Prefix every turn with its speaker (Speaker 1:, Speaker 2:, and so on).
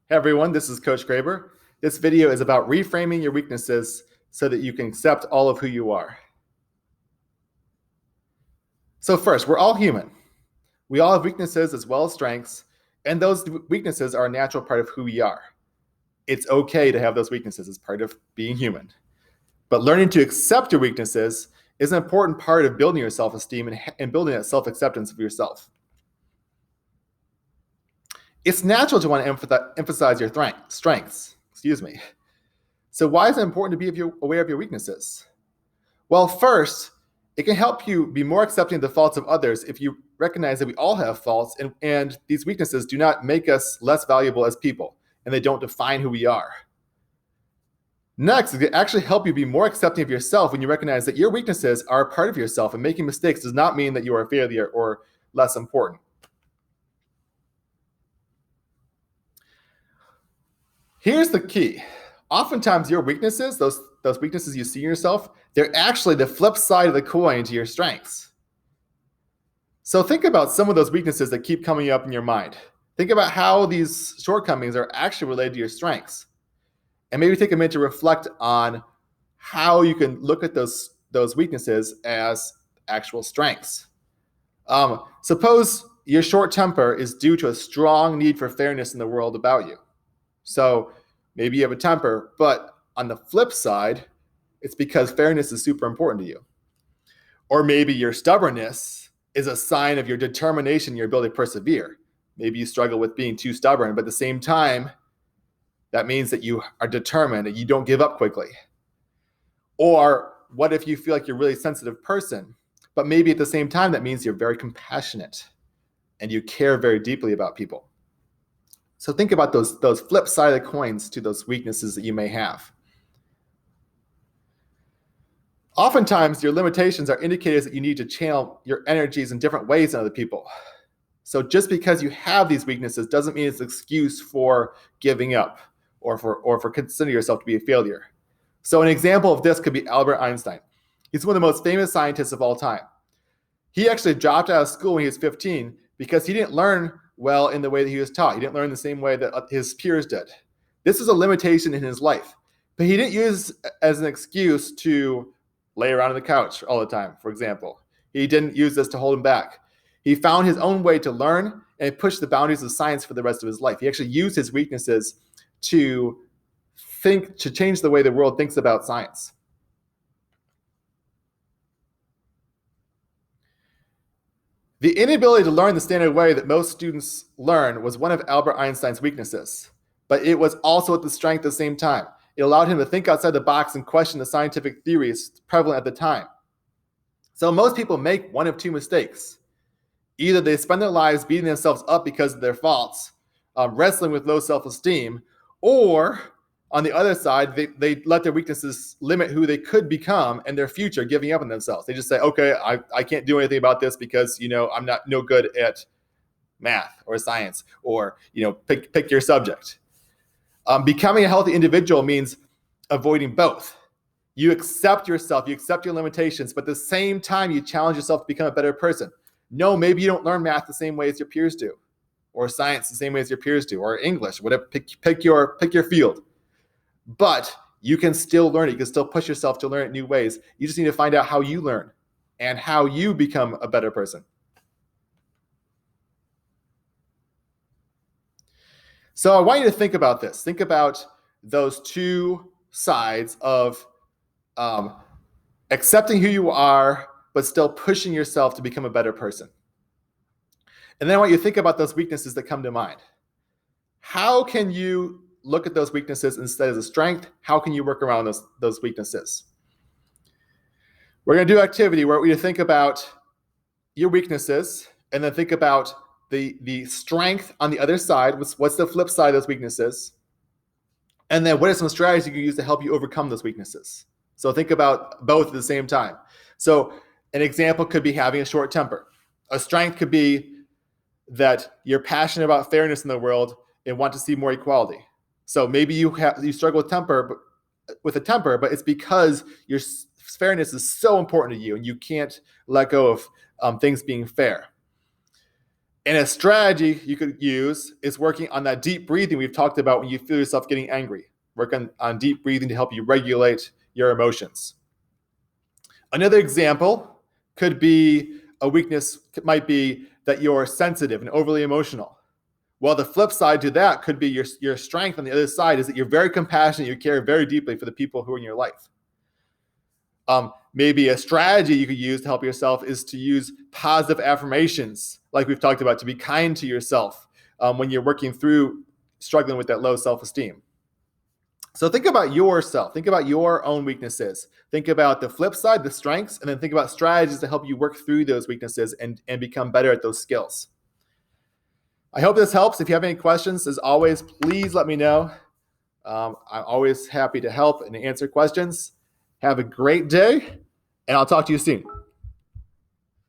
Speaker 1: Hey everyone, this is Coach Graber. This video is about reframing your weaknesses so that you can accept all of who you are. So first, we're all human. We all have weaknesses as well as strengths, and those weaknesses are a natural part of who we are. It's okay to have those weaknesses as part of being human. But learning to accept your weaknesses is an important part of building your self-esteem and building that self-acceptance of yourself. It's natural to want to emphasize your strengths. So why is it important to be aware of your weaknesses? Well, first, it can help you be more accepting of the faults of others if you recognize that we all have faults and these weaknesses do not make us less valuable as people and they don't define who we are. Next, it can actually help you be more accepting of yourself when you recognize that your weaknesses are a part of yourself and making mistakes does not mean that you are a failure or less important. Here's the key. Oftentimes your weaknesses, those weaknesses you see in yourself, they're actually the flip side of the coin to your strengths. So think about some of those weaknesses that keep coming up in your mind. Think about how these shortcomings are actually related to your strengths. And maybe take a minute to reflect on how you can look at those weaknesses as actual strengths. Suppose your short temper is due to a strong need for fairness in the world about you. So maybe you have a temper, but on the flip side, it's because fairness is super important to you. Or maybe your stubbornness is a sign of your determination, your ability to persevere. Maybe you struggle with being too stubborn, but at the same time, that means that you are determined and you don't give up quickly. Or what if you feel like you're a really sensitive person, but maybe at the same time, that means you're very compassionate and you care very deeply about people. So think about those flip side of the coins to those weaknesses that you may have. Oftentimes, your limitations are indicators that you need to channel your energies in different ways than other people. So just because you have these weaknesses doesn't mean it's an excuse for giving up or for considering yourself to be a failure. So an example of this could be Albert Einstein. He's one of the most famous scientists of all time. He actually dropped out of school when he was 15 because he didn't learn well in the way that he was taught. He didn't learn the same way that his peers did. This is a limitation in his life, but he didn't use it as an excuse to lay around on the couch all the time, for example. He didn't use this to hold him back. He found his own way to learn and push the boundaries of science for the rest of his life. He actually used his weaknesses to change the way the world thinks about science. The inability to learn the standard way that most students learn was one of Albert Einstein's weaknesses, but it was also the strength at the same time. It allowed him to think outside the box and question the scientific theories prevalent at the time. So most people make one of two mistakes. Either they spend their lives beating themselves up because of their faults, wrestling with low self-esteem, or on the other side, they let their weaknesses limit who they could become and their future, giving up on themselves. They just say, okay, I can't do anything about this because, I'm not no good at math or science or, pick your subject. Becoming a healthy individual means avoiding both. You accept yourself, you accept your limitations, but at the same time, you challenge yourself to become a better person. No, maybe you don't learn math the same way as your peers do, or science the same way as your peers do, or English, whatever. Pick your field. But you can still learn it. You can still push yourself to learn it new ways. You just need to find out how you learn and how you become a better person. So I want you to think about this. Think about those two sides of accepting who you are, but still pushing yourself to become a better person. And then I want you to think about those weaknesses that come to mind. How can you look at those weaknesses instead as a strength? How can you work around those weaknesses? We're going to do an activity where we think about your weaknesses and then think about the strength on the other side. What's the flip side of those weaknesses? And then what are some strategies you can use to help you overcome those weaknesses? So think about both at the same time. So an example could be having a short temper. A strength could be that you're passionate about fairness in the world and want to see more equality. So maybe you struggle with a temper, but it's because your fairness is so important to you and you can't let go of things being fair. And a strategy you could use is working on that deep breathing we've talked about when you feel yourself getting angry. Work on deep breathing to help you regulate your emotions. Another example could be a weakness, might be that you're sensitive and overly emotional. Well, the flip side to that could be your strength on the other side is that you're very compassionate, you care very deeply for the people who are in your life. Maybe a strategy you could use to help yourself is to use positive affirmations, like we've talked about, to be kind to yourself when you're working through struggling with that low self-esteem. So think about yourself. Think about your own weaknesses. Think about the flip side, the strengths, and then think about strategies to help you work through those weaknesses and become better at those skills. I hope this helps. If you have any questions, as always, please let me know. I'm always happy to help and answer questions. Have a great day, and I'll talk to you soon.